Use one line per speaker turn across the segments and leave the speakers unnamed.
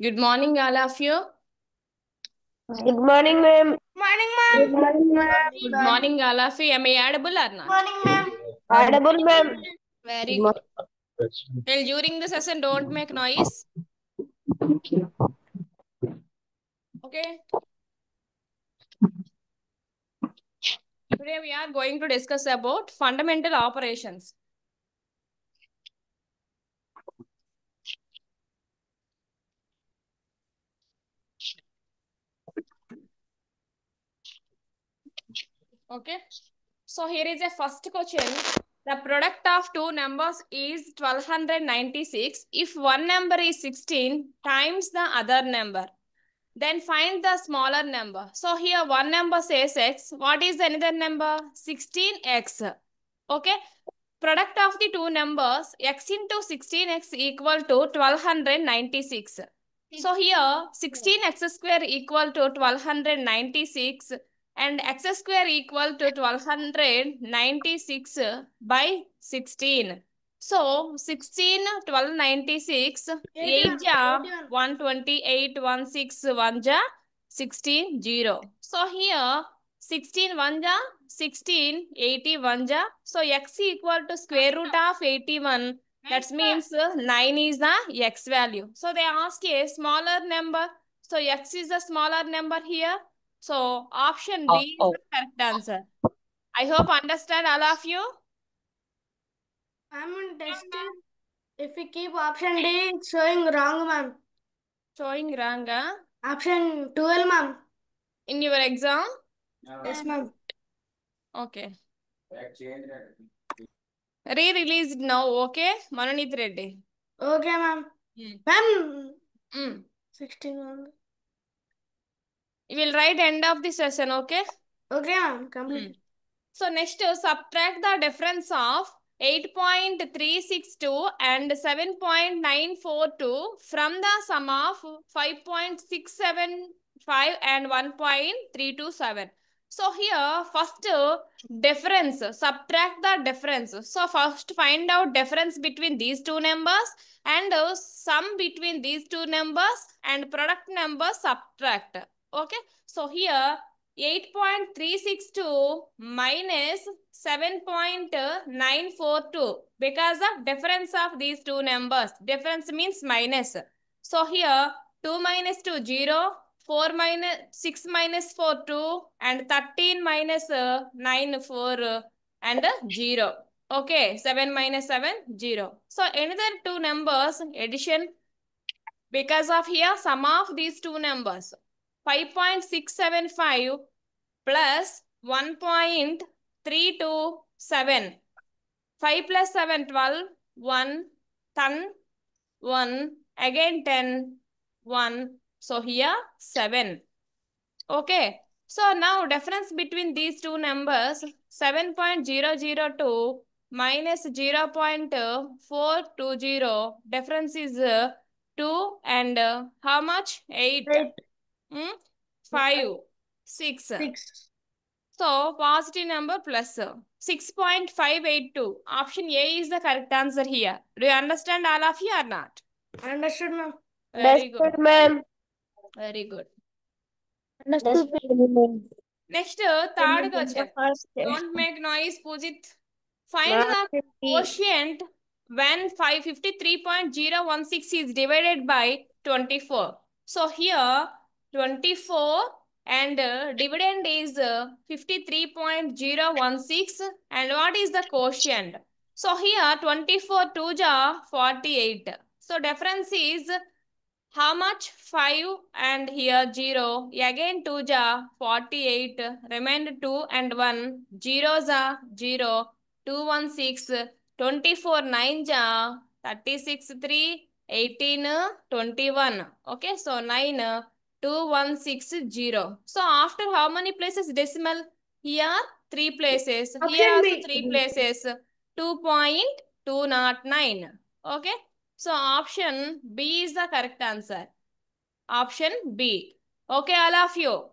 Good morning, all of you.
Good morning, ma'am.
Morning, ma'am.
Good morning, ma'am.
Good morning, all of you. Am I audible or not?
Morning, ma'am.
Audible, ma'am.
Very good. Well, during the session, don't make noise. Okay. Today we are going to discuss about fundamental operations. Okay. So here is a first question. The product of two numbers is 1296. If one number is 16 times the other number, then find the smaller number. So here one number says x. What is the another number? 16x. Okay. Product of the two numbers x into 16x equal to 1296. So here 16x square equal to 1296 and x square equal to 1296 by 16. So 16, 1296, 8 ja 128, 16, 1 ja 16, 0. So here 16, 1 ja 16, 81 ja. So x equal to square root of 81. That means 9 is the x value. So they ask a smaller number. So x is a smaller number here. So option D is the correct answer. I hope understand all of you.
I'm on test. If we keep option D, it's showing wrong, ma'am.
Showing wrong, huh?
Option 12, ma'am.
In your exam?
Yes, ma'am.
Okay. Re-released now, okay? Manonit Reddy.
Okay, ma'am. Ma'am. 16.
You will write end of the session, okay?
Okay, ma'am. Complete.
So next, subtract the difference of 8.362 and 7.942 from the sum of 5.675 and 1.327. So here, first difference, subtract the difference. So first find out difference between these two numbers and sum between these two numbers and product number subtract. Okay, so here 8.362 minus 7.942 because of difference of these two numbers. Difference means minus. So here 2 minus 2 0, 4 minus 6 minus 4 2 and 13 minus 9 4 and 0. Okay, 7 minus 7 0. So another two numbers addition because of here sum of these two numbers. 5.675 plus 1.327. 5 plus 7, 12. 1, 10, 1, again 10, 1. So here 7. Okay. So now difference between these two numbers 7.002 minus 0.420. Difference is 2 and how much? 8. 5, 6.
6.
So positive number plus 6.582. Option A is the correct answer here. Do you understand all of you or not?
Understood, ma'am.
Very good.
Understood, ma'am.
Very good.
Understood, ma'am.
Next, third question. Don't make noise, Pujit. Find the quotient when 553.016 is divided by 24. So here 24 and dividend is 53.016 and what is the quotient? So here 24 2 ja 48. So difference is how much? 5 and here 0. Again 2 ja 48. Remain 2 and 1. 0 ja 0. 216. 24 9 ja 36 3. 18 21. Okay, so 9 2160. So after how many places decimal? Here 3 places. Here
Option
also
B.
3 places. 2.209. Okay. So option B is the correct answer. Option B. Okay, all of you.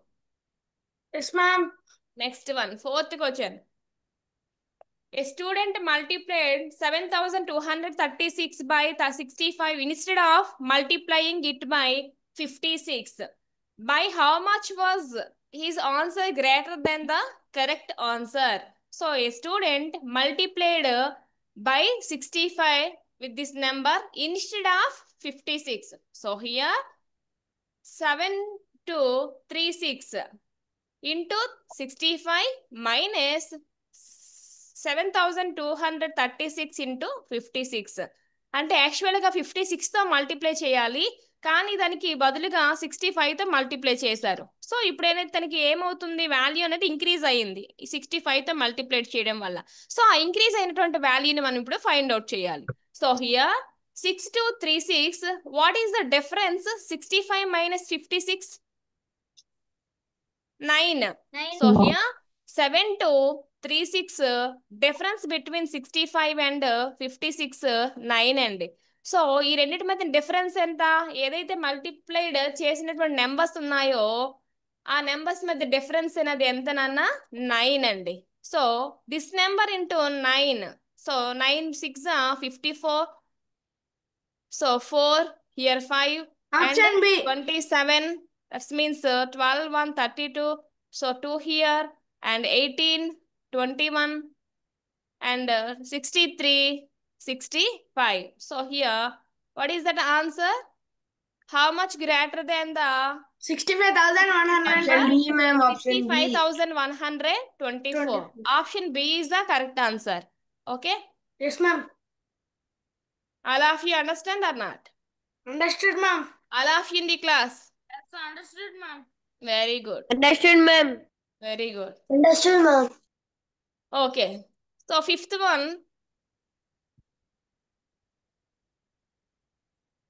Yes, ma'am.
Next one, fourth question. A student multiplied 7,236 by 65 instead of multiplying it by 56. By how much was his answer greater than the correct answer? So a student multiplied by 65 with this number instead of 56. So here 7,236 into 65 minus 7,236 into 56. అంటే యాక్చువల్గా 56తో multiply చేయాలి, కానీ దానికి బదులుగా 65తో multiply చేశారు. So ఇప్పుడు ఏదైతే తనకి ఏమవుతుంది, వాల్యూ అనేది ఇంక్రీజ్ అయ్యింది 65తో మల్టిప్లై చేయడం వల్ల. సో ఆ ఇంక్రీజ్ అయినటువంటి వాల్యూని మనం ఇప్పుడు ఫైండ్ అవుట్ చేయాలి. So here 6236, what is the difference 65 minus 56? 9. So here 7,236 difference between 65 and 56 9 అండి. సో ఈ రెండింటి మధ్య డిఫరెన్స్ ఎంత? ఏదైతే మల్టిప్లైడ్ చేసినటువంటి నెంబర్స్ ఉన్నాయో ఆ నెంబర్స్ మధ్య డిఫరెన్స్ అనేది ఎంత నాన్న? 9 అండి. So this number into 9. So 9 6 54. So 4 here 5
Option
and
B.
27. That means 12 1 32. So 2 here and 18 21 and 63 65. So here what is that answer? How much greater than the
65,100.
Option B, ma'am. Option B.
65,124. Option B is the correct answer. Okay,
Yes, ma'am.
all of you understand or not?
Understood, ma'am.
All of you in the class?
Yes, understood, ma'am.
Very good,
Understood, ma'am.
very good.
Understood, ma'am.
Okay, so fifth one,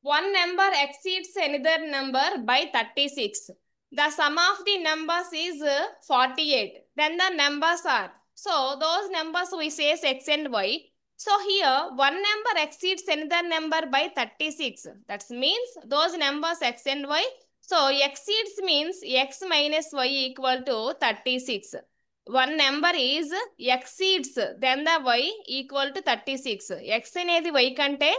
one number exceeds another number by 36. The sum of the numbers is 48. Then the numbers are, so those numbers we say is x and y. So here one number exceeds another number by 36. That means those numbers x and y. So exceeds means x minus y equal to 36. One number is exceeds, then the y equal to 36. X అనేది y కంటే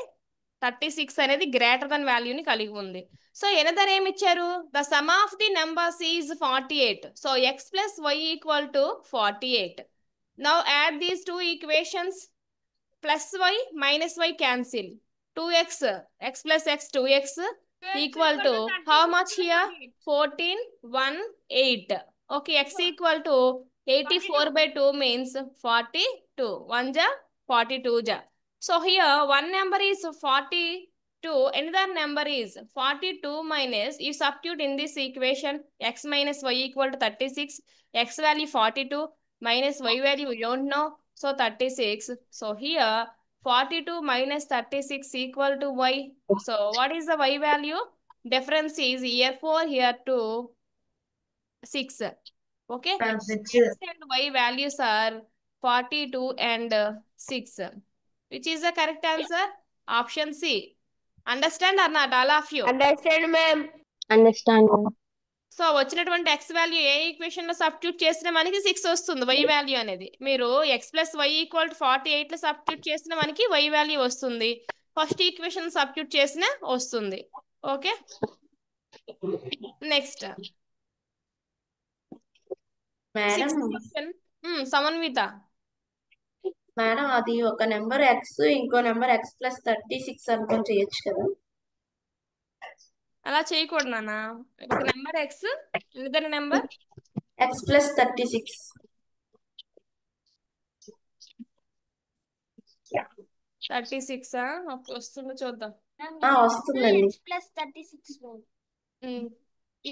36 అనేది greater than వాల్యూని కలిగి ఉంది. So another ఏమి ఇచ్చారు? The sum of the numbers is 48. So x plus y equal to 48. Now add these two equations. Plus y minus y cancel. 2x, x plus x 2x equal to how much here? 14 1 8. Okay, x equal to 84 by 2 means 42. 1 ja 42 ja. So here one number is 42, another number is 42 minus, you substitute in this equation x minus y equal to 36, x value 42 minus y value we don't know, so 36. So here 42 minus 36 equal to y. So what is the y value? Difference is here 4, here 2, 6. Okay, x and y values are 42 and 6. Which is the correct answer? Option C. Understand or not, all of you?
Understand, ma'am. Understand, ma'am.
So వచ్చినటువంటి x value ఏ equation లో substitute చేసినా మనకి 6 వస్తుంది y value అనేది. మీరు x plus y equal to 48 లో substitute చేసినా మనకి y వాల్యూ వస్తుంది. ఫస్ట్ ఈక్వేషన్ సబ్స్టిట్యూట్ చేసినా వస్తుంది. Okay, next
madam
Samanvitha.
Madam అది ఒక నెంబర్ ఎక్స్ ఇంకో నెంబర్ ఎక్స్ ప్లస్ 36 అనుకొని చేయొచ్చు కదా?
అలా చేయకూడదు నాన్న. ఒక నెంబర్ ఎక్స్, ఇద్దరు నెంబర్
ఎక్స్ ప్లస్ 36.
36 వస్తుందో చూద్దాం.
వస్తుందండి.
X plus 36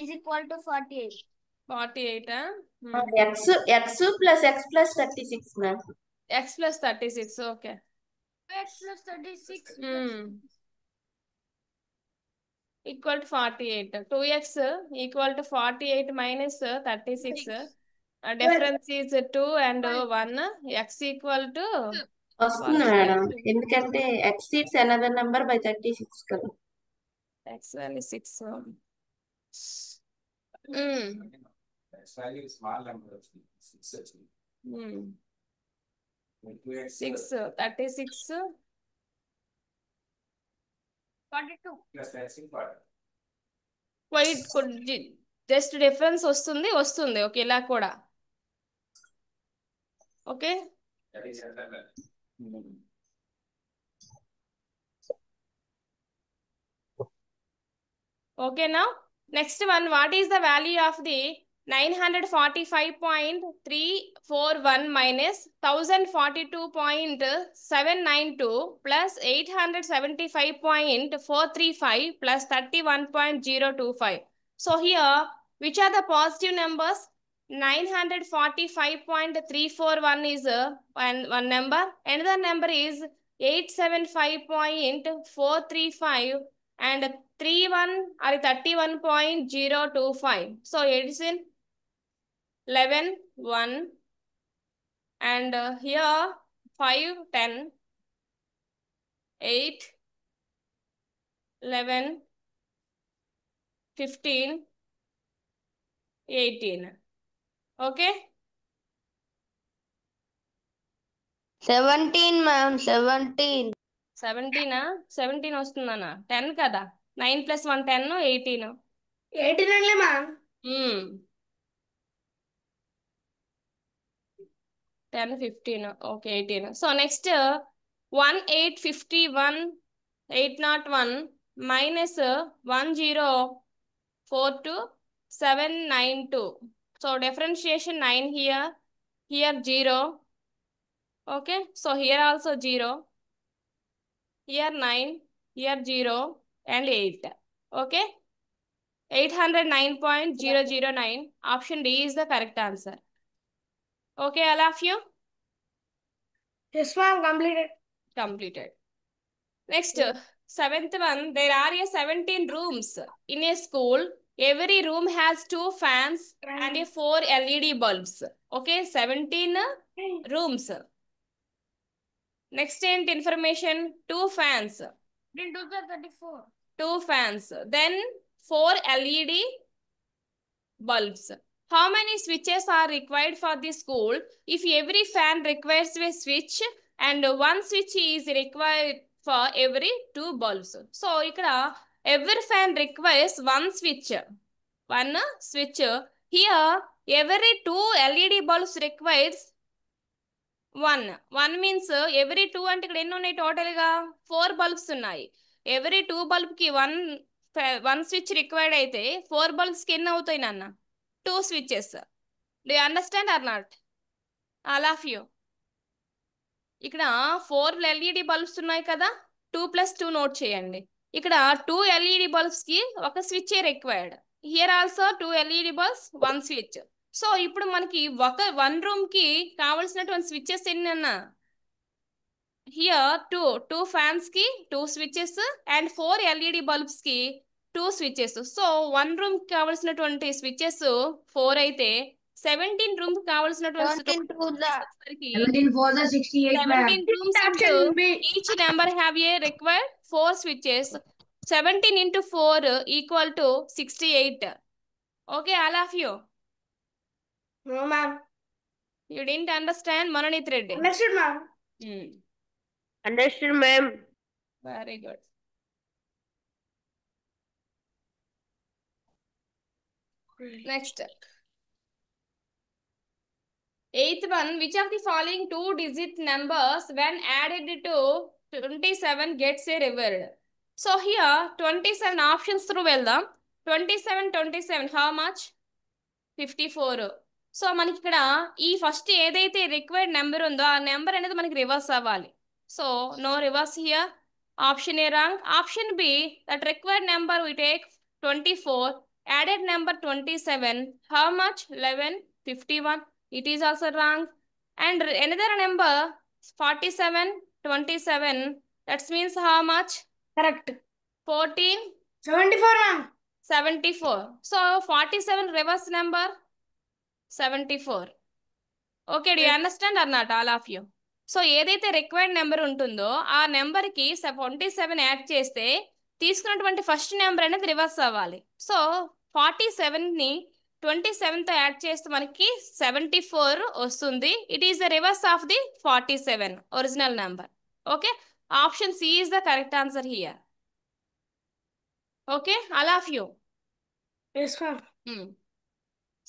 is equal to 48.
48
X plus X plus 36 ma'am.
x plus 36. Okay,
X plus 36
equal to 48. 2x equal to 48 minus 36. Difference is 2 and 1. X equal to
వస్తుంది madam, ఎందుకంటే exceeds another number by 36 కదా.
x value 6.
X value is small number of 6.
6, 36, 42. White just difference వస్తుంది okay ఇలా కూడా okay okay now next one, what is the value of the 945.341 minus 1042.792 plus 875.435 plus 31.025? So here which are the positive numbers? 945.341 is one number, another number is 875.435 and 31.025. So it's in 11 1 and here 5 10 8 11 15 18. Okay,
17 ma'am, 17.
17 వస్తుందన్నా 10 కదా 9 + 1 10 18.
18 only, ma'am.
10 15 okay 18. So next 1851 801 minus 1042792. So differentiation 9 here 0. Okay, so here also 0, here 9, here 0 and 8. Okay, 809.009. Option D is the correct answer. Okay, all of you?
Yes, ma'am.
Completed. Next, seventh one, there are 17 rooms in a school. Every room has 2 fans and 4 LED bulbs. Okay, 17 rooms. Next information, 2 fans.
Didn't do the 34.
2 fans. Then 4 LED bulbs. How many switches are required for the school? If every fan requires a switch and 1 switch is required for every 2 bulbs. So ikkada every fan requires 1 switch. 1 switch. Here every 2 LED bulbs requires 1. 1 means every 2 అంటే ఇక్కడ ఎన్ని ఉన్నాయి total గా 4 bulbs ఉన్నాయి. Every 2 bulb కి 1 switch required అయితే 4 bulbs కి ఎన్ని అవుతాయి నాన్న? 2 switches. Do you understand or not? All of you. ఇక్కడ 4 LED bulbs ఉన్నాయి కదా, 2 + 2 నోట్ చేయండి. ఇక్కడ 2 LED bulbs కి ఒక switch required. Here also 2 LED bulbs 1 switch. So ఇప్పుడు మనకి ఒక 1 రూమ్ కి కావాల్సినటువంటి స్విచ్చెస్ ఎన్ని అన్న? హియర్ 2 ఫ్యాన్స్ కి 2 స్విచెస్ అండ్ 4 LED bulbs కి 2 స్విచెస్. సో 1 రూమ్ కి కావాల్సినటువంటి స్విచెస్ 4 అయితే 17 రూమ్ కి కావాల్సినటువంటి
17 to the
17 4 the 68 ma'am.
17 rooms and
Option B.
each number have a required 4 switches. 17 into 4 equal to 68. Okay, all of you.
No, ma'am.
You didn't understand, Manonit Reddy?
Understood, ma'am.
understood ma'am.
Very good. Next. 8th one, which of the following 2-digit numbers when added to 27 gets a reversed? So here 27 options through వెళ్దాం. 27 how much? 54. So మనకి ఇక్కడ ఈ first ఏదైతే required number ఉందో ఆ number అనేది మనకి reverse అవ్వాలి. So no reverse here. Option A wrong. Option B, that required number we take 24, added number 27, how much? 11, 51. It is also wrong. And another number 47, 27, that means how much?
Correct.
14,
74, ma'am.
74. So 47 reverse number 74. Okay, do you understand or not, all of you? సో ఏదైతే required number ఉంటుందో ఆ నెంబర్కి 27 add చేస్తే తీసుకున్నటువంటి first number అనేది reverse అవ్వాలి. So 47ని 27తో యాడ్ చేస్తే మనకి 74 వస్తుంది. It is the reverse of the 47 original number. Okay, option C is the correct answer here. Okay, all of you.
Yes, ma'am.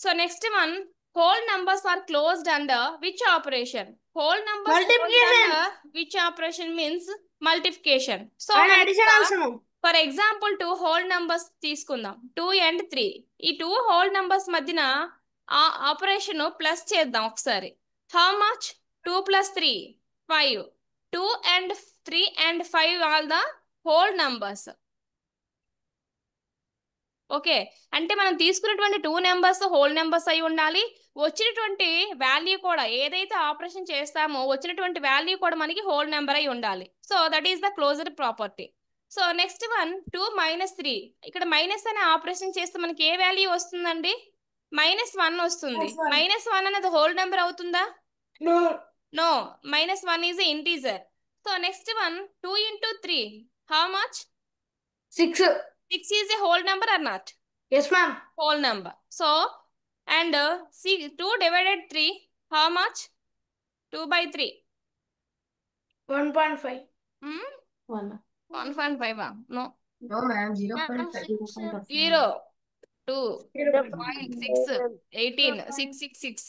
So next one, whole numbers are closed under which operation? Whole numbers closed
Multiplication.
under which operation means multiplication. So
And
మనకి
addition also, ma'am.
For example 2 whole numbers తీసుకుందాం, 2 and 3. ఈ 2 whole numbers మధ్యన ఆ operation plus చేద్దాం ఒకసారి. How much? 2 + 3 5. 2 and 3 and 5 all the whole numbers. Okay, అంటే మనం తీసుకున్నటువంటి 2 నెంబర్స్ హోల్ నెంబర్స్ అయి ఉండాలి. వచ్చినటువంటి వాల్యూ కూడా ఏదైతే ఆపరేషన్ చేస్తామో వచ్చినటువంటి వాల్యూ కూడా మనకి హోల్ నెంబర్ అయి ఉండాలి. So that is the closed property. So next one 2 - 3. ఇక్కడ మైనస్ అనే ఆపరేషన్ చేస్తే మనకి ఏ వాల్యూ వస్తుందండి? -1 వస్తుంది.
-1.
-1 అనేది హోల్ నెంబర్ అవుతుందా?
No.
No, -1 is integer. So next one 2 × 3 how much?
6.
6 is a whole number or not?
Yes, ma'am.
Whole number. So, and see 2 / 3, how much? 2/3.
1.5.
1.5. No.
No, ma'am. 0.5.
0, 2, 0.6, 18, 666.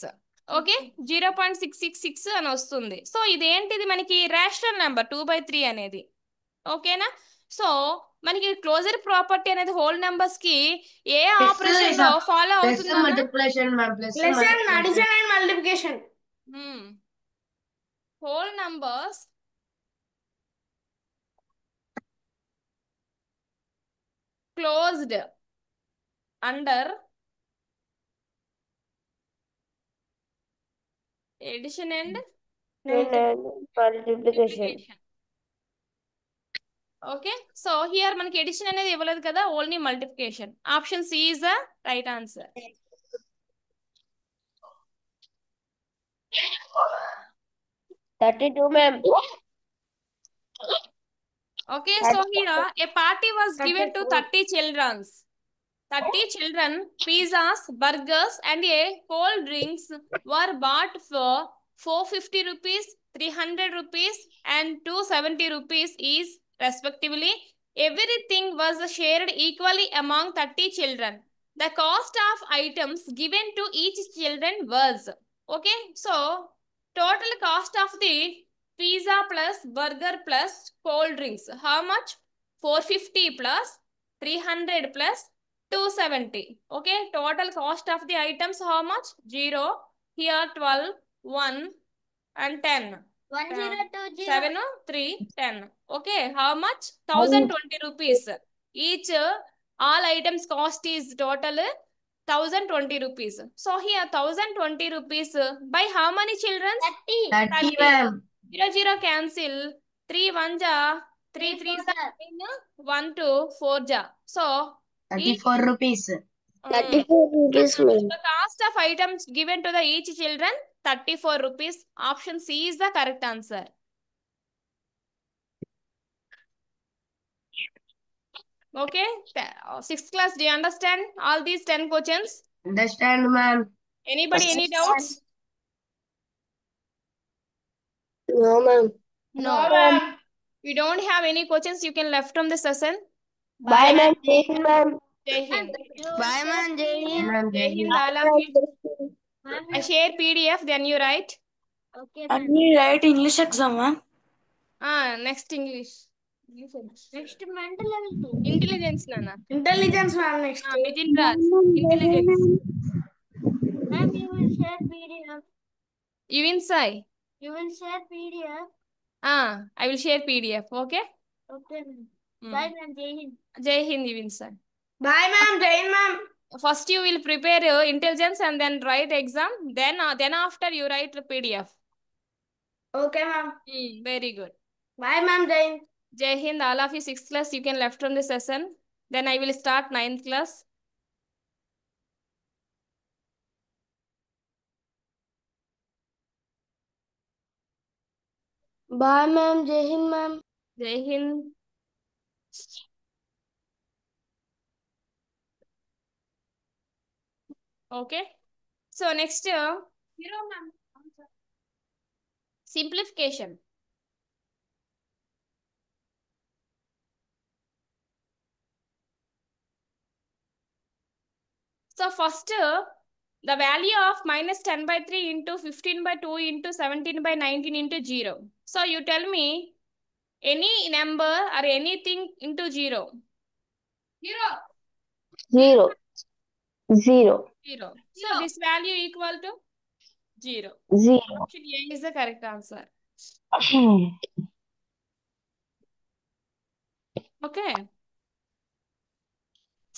Okay, 0.666 అని వస్తుంది. So ఇదేంటిది మనకి rational number 2/3 అనేది. ఓకేనా? So మనకి closure property అనేది whole numbers కి ఏ operation లో ఫాలో
Plus
అవుతుందా?
multiplication, ma'am. Plus
Plus and
multiplication.
addition and multiplication.
Whole numbers closed under addition and multiplication. Okay, so here మనకి ఎడిషన్ అనేది ఇవ్వలేదు కదా, only multiplication. Option C is the right answer. Okay, so here a party was given to 30 children. 30 children, pizzas, burgers and a cold drinks were bought for 450 rupees, 300 rupees and 270 rupees each respectively. Everything was shared equally among 30 children. The cost of items given to each children was, okay, so total cost of the pizza plus burger plus cold drinks, how much? 450 plus 300 plus 270. Okay, total cost of the items how much? 0, here 12, 1 and 10. 7, 3, 10. Okay, how much? 1020 rupees. Each all items cost is total 1020 rupees. So here 1020 rupees by how many children?
30, ma'am.
0, 0 cancel. 3 1 ja, 3 3 ja, 1 2 4 ja. So
34 rupees.
34 rupees, ma'am.
the cost of items given to the each children 34 rupees. Option C is the correct answer. Okay, 6th class, do you understand all these 10 questions?
Understand, ma'am.
Anybody any doubts?
No, ma'am.
No.
ma'am.
You don't have any questions, you can left from the session.
Bye, ma'am. Jai Hind, ma'am.
Jai Hind.
Bye, ma'am. Jai Hind.
Ma'am,
Jai Hind, all of you. I share PDF, then you write.
Okay,
And we write English exam, ma'am.
Next English.
Next mental health.
Intelligence, Nana.
Intelligence, ma'am. Next.
Within Raj. Intelligence.
Ma'am, you will share PDF.
Even Sai.
You will share PDF.
I will share PDF, okay?
Okay, ma'am. Bye, ma'am. Jai Hind.
Jai Hind, even Sai.
Bye, ma'am. Jai Hind, ma'am.
First you will prepare your intelligence and then write exam. Then after you write the PDF.
Okay, ma'am.
Very good.
Bye, ma'am. Jai Hind.
Jai Hind, all of you 6th class, you can left from the session. Then I will start 9th class.
Bye, ma'am. Jai Hind, ma'am.
Jai Hind. Okay. So next, simplification. So first, the value of minus 10 by 3 into 15 by 2 into 17 by 19 into 0. So you tell me any number or anything into 0.
0. 0.
0. So this value equal to 0.
0.
Option A is the correct answer. Okay.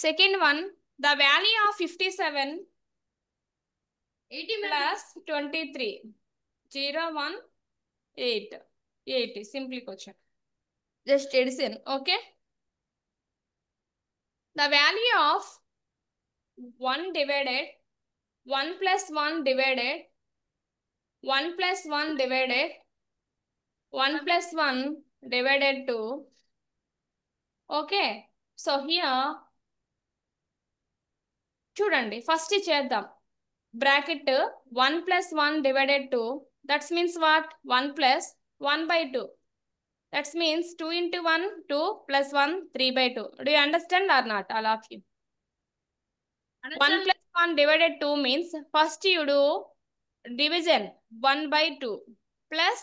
Second one, the value of 57 plus 23. 0, 1, 8. 8. Simply question. Just addition. Okay. The value of 1 divided 1 plus 1 divided 1 plus 1 divided 1 plus 1 divided 2. Okay. So here చూడండి first చేద్దాం bracket 1 plus 1 divided 2, that means what? 1 plus 1 by 2, that means 2 into 1 2 plus 1 3 by 2. Do you understand or not, all of you? 1 plus 1 divided 2 means first you do division 1 by 2 plus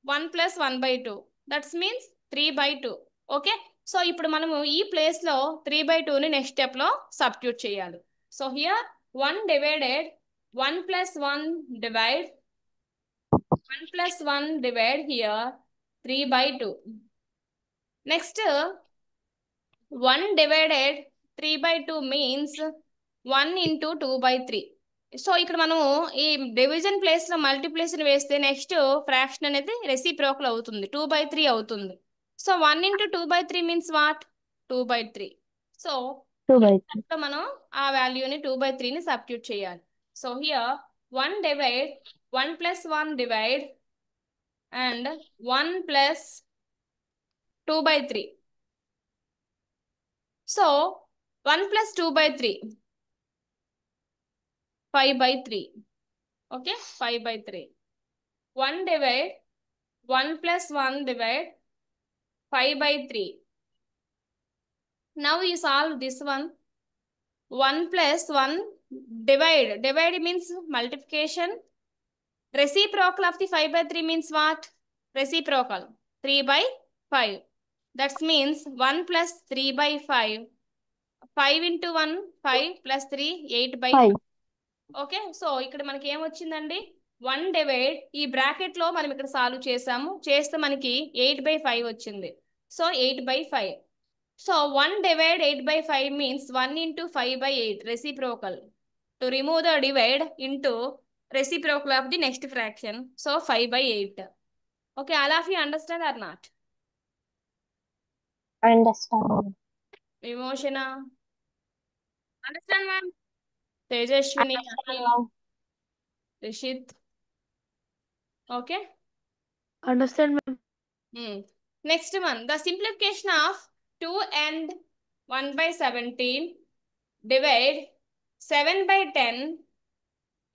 1 plus 1 by 2, that means 3 by 2. Okay. So ఇప్పుడు మనము ఈ place లో 3 by 2 ని next step లో substitute చేయాలి. So here 1 divided 1 plus 1 divide 1 plus 1 divide here 3 by 2. Next 1 divided 3 by 2 means 1 into 2 by 3. So ఇక్కడ మనము ఈ డివిజన్ ప్లేస్ లో మల్టిప్లికేషన్ వేస్తే నెక్స్ట్ ఫ్రాక్షన్ అనేది రెసిప్రోకల్ అవుతుంది, 2 by 3 అవుతుంది. So 1 into 2 by 3 means what? 2 by 3. So
2 by 3.
మనం ఆ వాల్యూని 2 by 3 ని సబ్స్టిట్యూట్ చేయాలి. So here 1 divide 1 plus 1 divide and 1 plus 2 by 3. So 1 plus 2 by 3, 5 by 3. Okay, 5 by 3. 1 divide 1 plus 1 divide 5 by 3. Now you solve this one. 1 plus 1 divide. Divide means multiplication. Reciprocal of the 5 by 3 means what? Reciprocal. 3 by 5. That means 1 plus 3 by 5. 5 into 1, 5 plus 3, 8 by 5. Okay. So ఇక్కడ మనకి ఏమొచ్చిందండి, 1 divide ఈ bracket లో మనం ఇక్కడ solve చేసాము, చేస్తే మనకి 8 by 5 వచ్చింది. So 8 by 5. So 1 divide 8 by 5 means 1 into 5 by 8 reciprocal. To remove the divide into reciprocal of the next fraction. So 5 by 8. Okay, all of you understand or not?
Understand.
Vimoshana? Understand, ma'am? Tejashwini? Rishit? Okay?
Understand, ma'am.
Next one, the simplification of 2 and 1 by 17 divide 7 by 10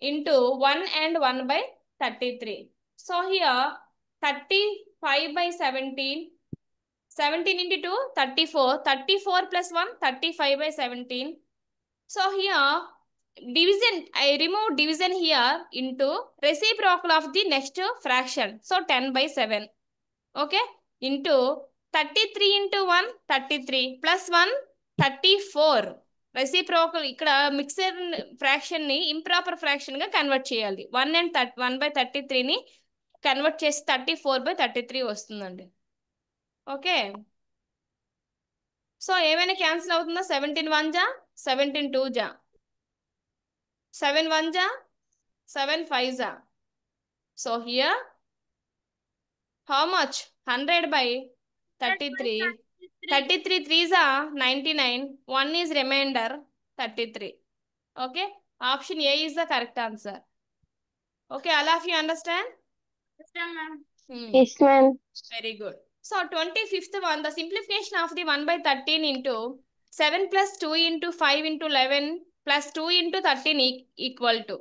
into 1 and 1 by 33. So here 35 by 17, 17 into 2, 34, 34 plus 1, 35 by 17. So here division, I remove division here into reciprocal of the next fraction. So 10 by 7. Okay, into 33 into 1, 33 plus 1, 34. Reciprocal ఇక్కడ mixer fraction ని improper fraction గా convert చేయాలి. 1 by 33 ని convert చేసి 34 by 33 వస్తుందండి. Okay. So ఏమైనా cancel అవుతుందా? 17 1 జా, 17 2 జా, 7 1 జా, 7 5 జా. So here how much? 100 by 33. 33 3s are 99. 1 is remainder 33. Okay. Option A is the correct answer. Okay. All of you understand?
Understand, ma'am.
Yes, ma'am.
Very good. So 25th one, the simplification of the 1 by 13 into 7 plus 2 into 5 into 11 plus 2 into 13 equal to.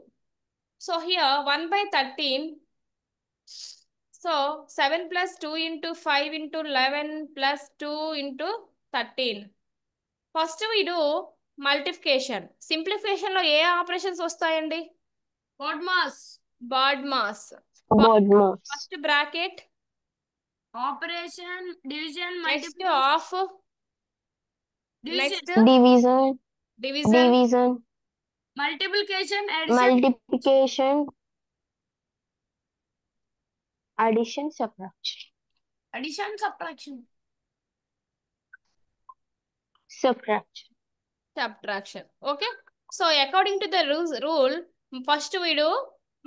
So here 1 by 13. So 7 plus 2 into 5 into 11 plus 2 into 13. First we do multiplication. Simplification లో ఏ operations వస్తాయండి?
BODMAS.
BODMAS.
BODMAS.
First bracket.
Operation, division,
Next
multiplication.
off. Next
Division.
division.
Division.
Multiplication, addition.
Multiplication. Addition, subtraction.
Addition, subtraction.
Subtraction.
Subtraction. Okay. So according to the rule, first we do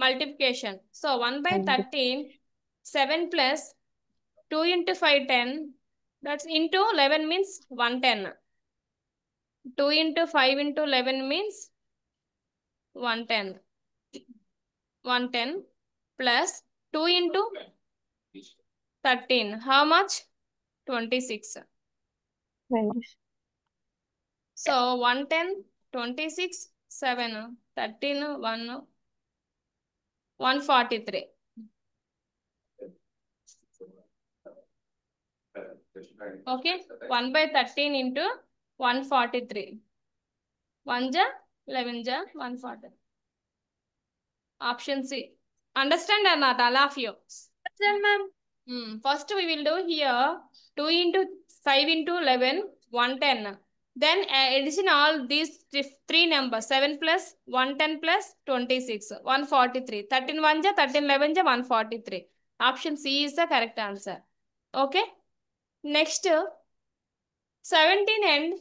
multiplication. So 1 by 13, 7 plus 2 into 5, 10. That's into 11 means 110. 2 into 5 into 11 means 110. 110 plus 2 into 13. How much? 26. So 110, 26, 7, 13, 1, 143. Okay, 1 by 13 into 143. 1 ja, 11 ja, 140. Option C. Understand or not, all of you?
Understand, ma'am.
First we will do here 2 into 5 into 11, 110. Then addition all these three numbers, 7 plus 110 plus 26, 143. 13 1 ja, 13 11 ja, 143. Option C is the correct answer. Okay. Next, 17 and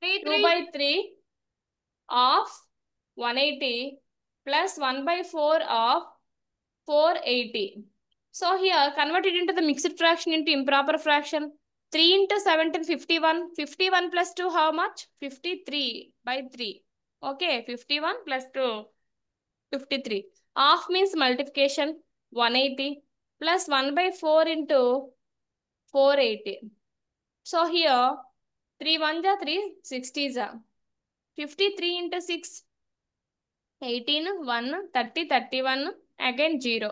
2 by 3 of 180 plus 1 by 4 of 480. So here convert it into the mixed fraction into improper fraction. 3 into 17, 51. 51 plus 2 how much? 53 by 3. Okay, 51 plus 2, 53. Half means multiplication, 180 plus 1 by 4 into 480. So here 3 1 ja 3, 60 ja. 53 into 6, 18, 1, 30, 31, again 0.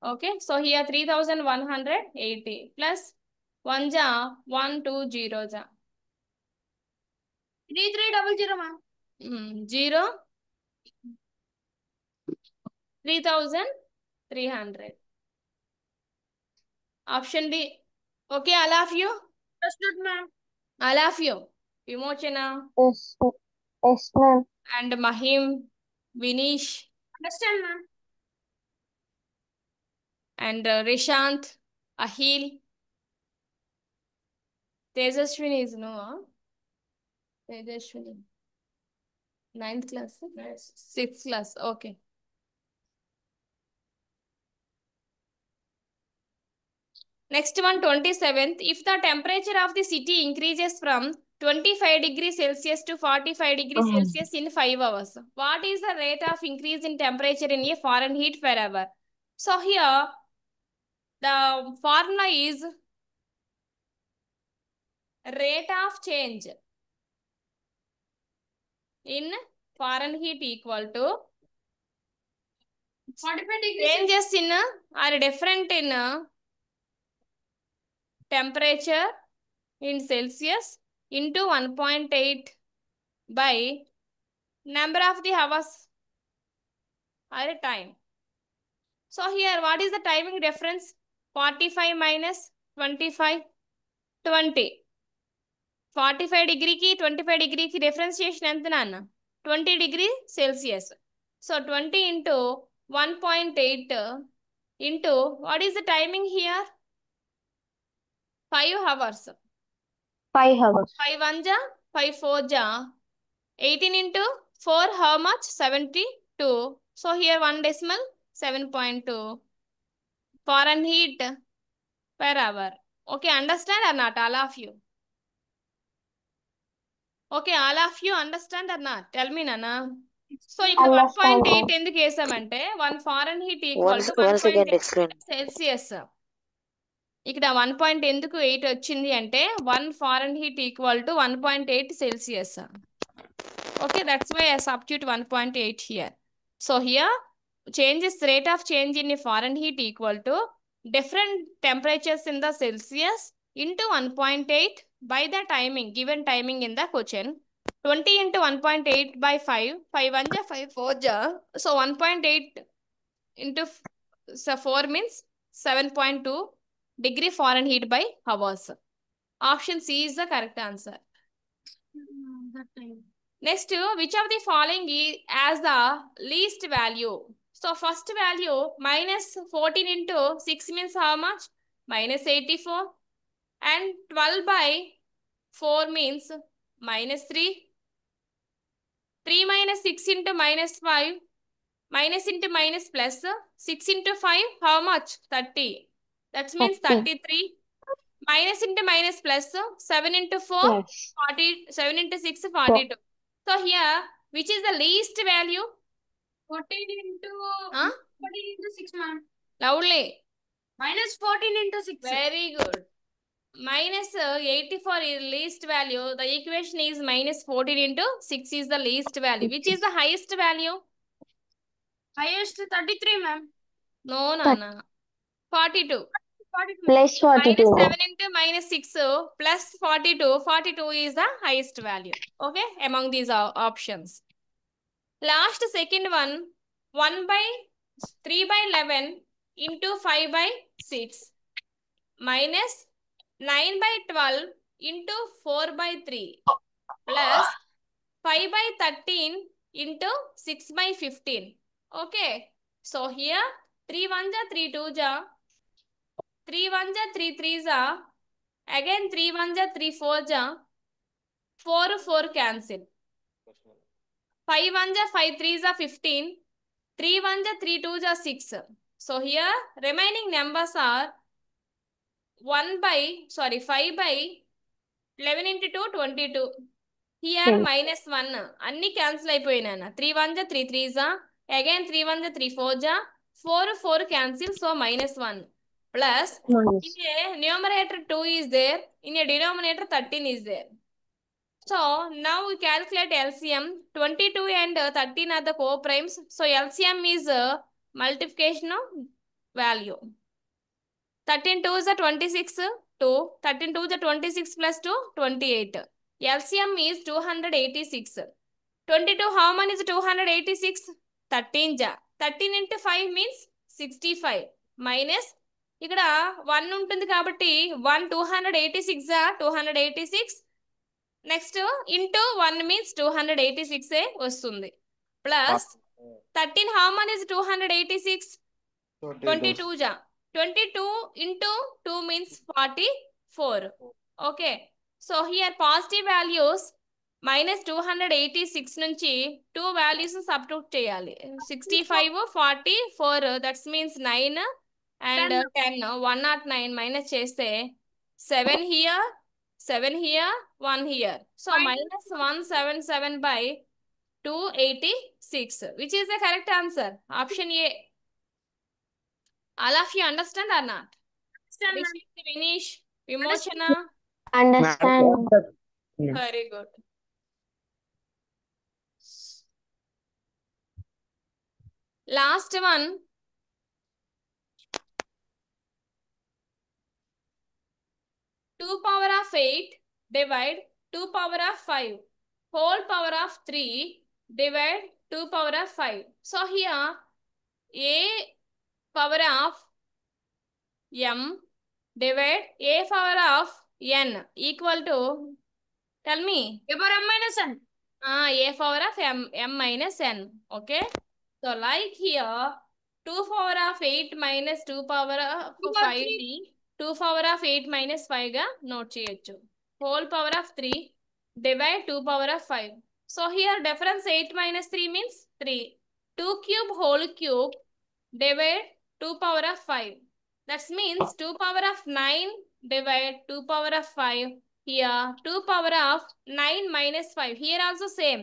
Okay, so here 3180 plus 1 ja 120 ja.
3300, ma'am.
0, 3300. Option D. Okay, all of you?
Understood, ma'am.
All of you. Vimochana
Yes, yes, ma'am.
and Mahim, Vinish
Understand, ma'am.
and Rishant, Ahil. Tejaswini is no, huh? Tejaswini. 9th class? 6th class, okay. Next one, 27th. If the temperature of the city increases from 25 degrees Celsius to 45 degrees Celsius in 5 hours, what is the rate of increase in temperature in a Fahrenheit per hour? So here, the formula is rate of change in Fahrenheit equal to
45 degrees.
changes in are different in temperature in Celsius into 1.8 by number of the hours or time. So here, what is the timing difference? 45 minus 25, 20. 45 degree ki 25 degree ki differentiation ఎంత నాన్న? 20 degree Celsius. So 20 into 1.8 into, what is the timing here? 5 hours.
5 hours.
5 1 ja, 5 4 ja. 18 into 4, how much? 72. So here 1 decimal, 7.2 Fahrenheit per hour. Okay, understand or not, all of you? Okay, all of you understand or not? Tell me, Nana. So ఇక్కడ
Understand.
1.8 ఎందుకు వేసామంటే 1 Fahrenheit equal to
Once again
1.8
explain.
Celsius. ఇక్కడ 1 ఎందుకు 8 వచ్చింది అంటే 1 Fahrenheit equal to 1.8 Celsius. Okay, that's why I substitute 1.8 here. So here, rate of change in foreign heat equal to different temperatures in the Celsius into 1.8 by the timing, given timing in the question. 20 into 1.8 by 5, 5 1 ja, 5 4 ja. So 1.8 into 4 means 7.2 degree Fahrenheit by hours. Option C is the correct answer.
That time.
Next, which of the following is as the least value? So first value minus 14 into 6 means how much? Minus 84. And 12 by 4 means minus 3. 3 minus 6 into minus 5. Minus into minus plus. 6 into 5, how much? 30. That means
30.
33. Minus into minus plus. 7 into 4,
Yes.
40. 7 into 6, 42. So here, which is the least value?
14 into
Huh?
14 into 6, ma'am.
Loudly.
Minus 14 into 6.
Very good. Minus 84 is least value. The equation is minus 14 into 6 is the least value. Which is the highest value?
Highest 33, ma'am.
No, Nana. 42.
42.
Plus 42.
Minus 7 into minus 6 plus 42. 42 is the highest value. Okay, among these options. Last second one, 1 by 3 by 11 into 5 by 6 minus 9 by 12 into 4 by 3 plus 5 by 13 into 6 by 15. Okay. So here 3 1 ja 3 2 ja 3 1 ja 3 3 ja again 3 1 ja 3 4 ja 4 4 cancel. 5 1 ja 5 3 ja 15. 3 1 ja 3 2 ja 6. So here remaining numbers are 5 by 11 into 2 22. Here minus 1 అన్ని cancel అయిపోయినా 3 1 ja 3 3 ja again 3 1 ja 3 4 ja 4 4 cancel, so minus 1 plus
Minus.
in a numerator 2 is there, in a denominator 13 is there. So now we calculate LCM. 22 and 13 are the co-primes. So LCM is multiplication of value. 13 2 is a 26, 2. 13 2 is a 26 plus 2, 28. LCM is 286. 22, how many is 286? 13 ja. 13 into 5 means 65. Minus, ఇక్కడ 1 ఉంటుంది కాబట్టి 1 286 ja 286. Next into 1 means 286 వస్తుంది. Plus 13 how many is 286? 22 ja. 22 into 2 means 44. Okay. So here positive values minus 286 నుంచి 2 values subtract చేయాలి. 65, 44, that means 9 and 10. 109 minus చేస్తే 7 here, 7 here, 1 here. So minus 177 by 286. Which is the correct answer? Option A. All of you understand or not? Vinish, Vimochana.
Understand.
Very good. Last one. Two power of 8 divide 2 power of 5. Whole power of 3 divide 2 power of 5. So here a power of m divide a power of n equal to, tell me.
A power m minus n.
A power of m minus n. Okay. So like here 2 power of 8 minus 2 power of 5 ni 2 power of 8 minus 5 ga note cheyachchu. Whole power of 3 divide 2 power of 5. So here difference 8 minus 3 means 3. 2 cube whole cube divide 2 power of 5. That means 2 power of 9 divide 2 power of 5. Here 2 power of 9 minus 5. Here also same.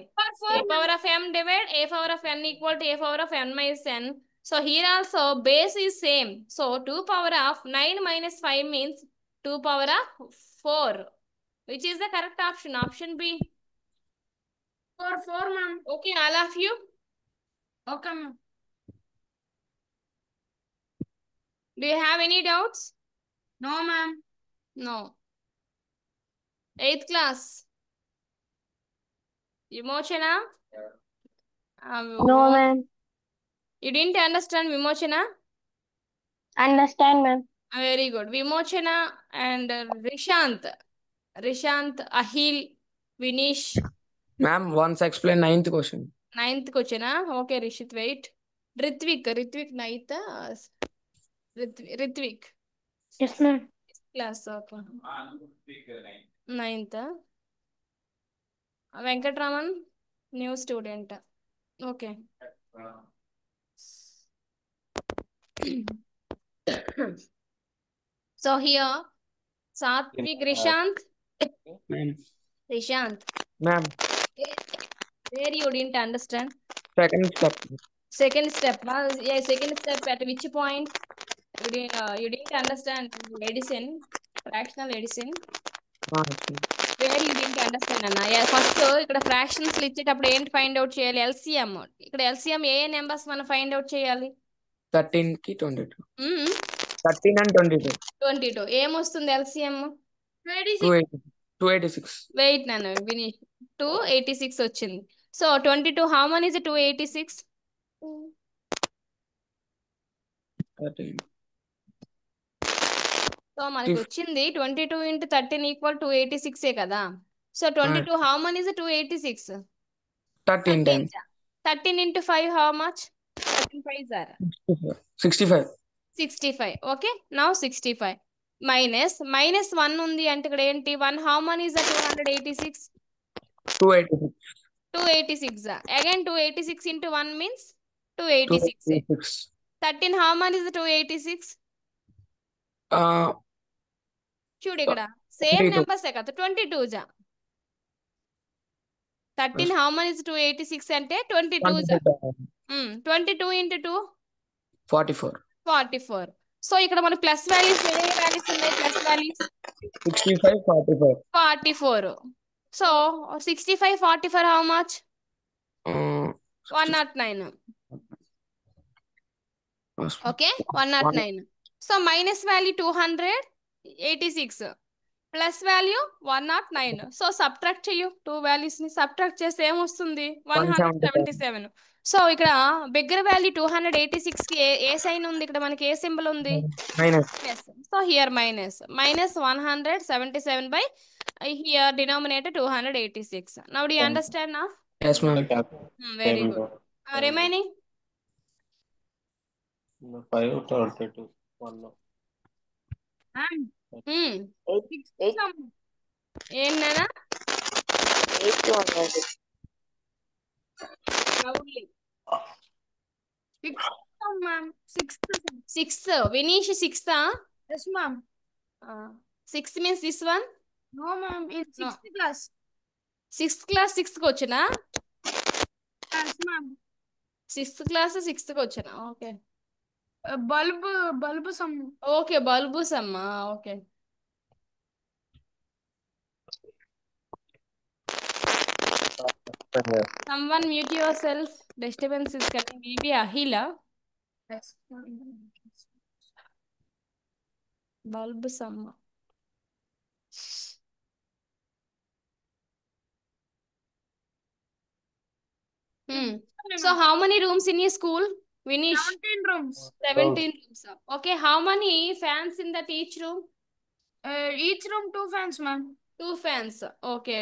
A power of m divide a power of n equal to a power of n minus n. So here also base is same. So 2 power of 9 minus 5 means 2 power of 4. Which is the correct option? Option B.
Four, ma'am.
Okay, all of you?
Okay, ma'am.
Do you have any doubts?
No, ma'am.
No. 8th class. Vimochana?
No, ma'am.
You didn't understand Vimochana?
Understand, ma'am.
Very good. Vimochana and Rishant. Rishant, Ahil, Vinish.
Ma'am, once explain 9th question.
9th question. Okay, Rishit, wait. Ritvik 9th. Ritvik.
Yes, ma'am.
Class, okay. 9th. Venkatraman, new student. Okay. So here, Satvik, Rishant.
Ma'am.
Rishant,
Ma'am,
where you didn't understand?
second step.
Second step. Yeah, second step at which point? You didn't understand addition, fractional addition. Where you didn't understand అన్న. Yeah, first ఇక్కడ fractions ఇచ్చేటప్పుడు ఏంటి find out చేయాలి? LCM. ఇక్కడ LCM ఏ numbers మనం find out చేయాలి?
13 కి 22. 13 and 22.
22. ఏమొస్తుంది LCM?
286.
వెయిట్ నన్ను విని 286 వచ్చింది. So 22 how many is 286?
13.
So మనకి వచ్చింది 22 into 13 equal 286 కదా. So 22 how many is 286?
13 times.
13 into 5 how much? 13 5s are
65.
65. Okay, now 65 minus 1 ఉంది అంటే ఇక్కడ ఏంటి 1 how many is 286?
286.
286 again 286 into 1 means 286.
286.
13 how many is 286? చూడు ఇక్కడ సేమ్
22.
నెంబర్స్ కదా 22 జా 13 how many is 286 అంటే 22 జా 22 into 2
44.
44. సో ఇక్కడ మన ప్లస్ వాల్యూస్ ఏ వాల్యూస్ ఉన్నాయి? Plus values
65, 44.
44. So 65 44 how much? 109. Okay 109. So minus value 286 plus value 109. So subtract చెయ్యు 2 వాల్యూస్ ని. సబ్ట్రాక్ట్ చేస్తే ఏమొస్తుంది? 177. సో ఇక్కడ బిగ్గర్ వాల్యూ 286 కి ఏ సైన్ ఉంది? ఇక్కడ మనకి ఏ సింబల్ ఉంది?
Minus.
So here minus 177 by here denominator 286. Now do you understand now?
Yes, ma'am.
Very good. Remaining
5 32 1.
ఏంటన్నా? 6th. Vinish 6th.
Yes, ma'am.
6th means this one?
No, ma'am. In 6th class.
6th class 6th కి వచ్చినా?
Yes, ma'am.
6th class 6th కి వచ్చినా? Okay.
Bulb sum.
Okay, bulb సమ్మా. Okay. Someone mute yourself. Disturbance is coming. Maybe Ahila.
Yes.
Bulb summa. So how many rooms in your school? Vinish?
17 rooms.
17 rooms. Okay, how many fans in that each room?
Each room 2 fans, ma'am.
2 fans. Okay.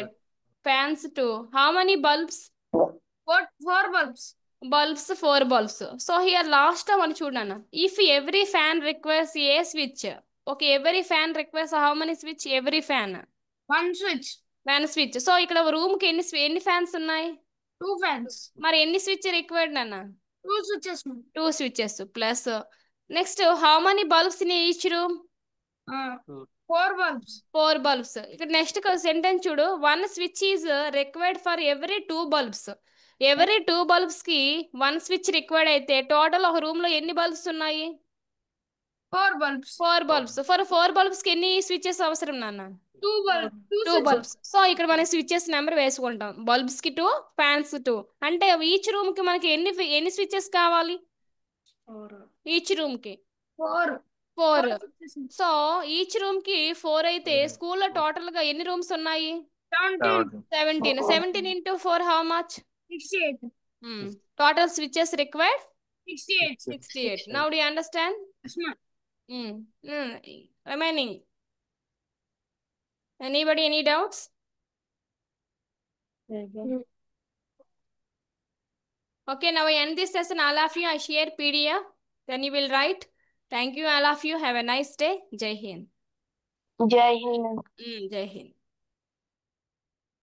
Fans 2. How many bulbs?
4 bulbs.
Bulbs 4 bulbs. So here last one chudana. If every fan requires a switch. Okay, every fan requires how many switch? Every fan.
1 switch.
Fan switch. So ఇక్కడ room కి ఎన్ని fans ఉన్నాయి?
2 fans.
మరి ఎన్ని switch required అన్న?
2 switches, ma'am.
2 switches plus next how many bulbs in each room?
4 bulbs.
4 bulbs. ఇక్కడ next sentence చూడు. 1 switch is required for every 2 bulbs. Every 2 bulbs కి 1 స్విచ్ రిక్వైర్డ్ అయితే టోటల్ ఒక రూమ్ లో ఎన్ని బల్బ్స్ ఉన్నాయి?
4 bulbs.
4 bulbs. For 4 bulbs కి ఎన్ని స్విచెస్ అవసరం నాన్న?
2 bulbs.
2 bulbs. సో ఇక్కడ మనం స్విచెస్ నెంబర్ వేసుకుంటాం. బల్బ్స్ కి 2, ఫ్యాన్స్ 2. అంటే ఈచ్ రూమ్ కి మనకి ఎన్ని స్విచెస్ కావాలి? ఈచ్ రూమ్ కి 4. సో ఈచ్ రూమ్ కి 4 అయితే స్కూల్లో టోటల్ గా ఎన్ని రూమ్స్ ఉన్నాయి? 17. 17 into 4 how much?
68.
Total switches required?
68.
68. Now do you understand?
Yes, ma'am.
Remaining. Anybody any doubts? Okay, now I end this session. All of you, I share PDF. Then you will write. Thank you all of you. Have a nice day. Jai Hind.
Jai Hind.
Jai Hind.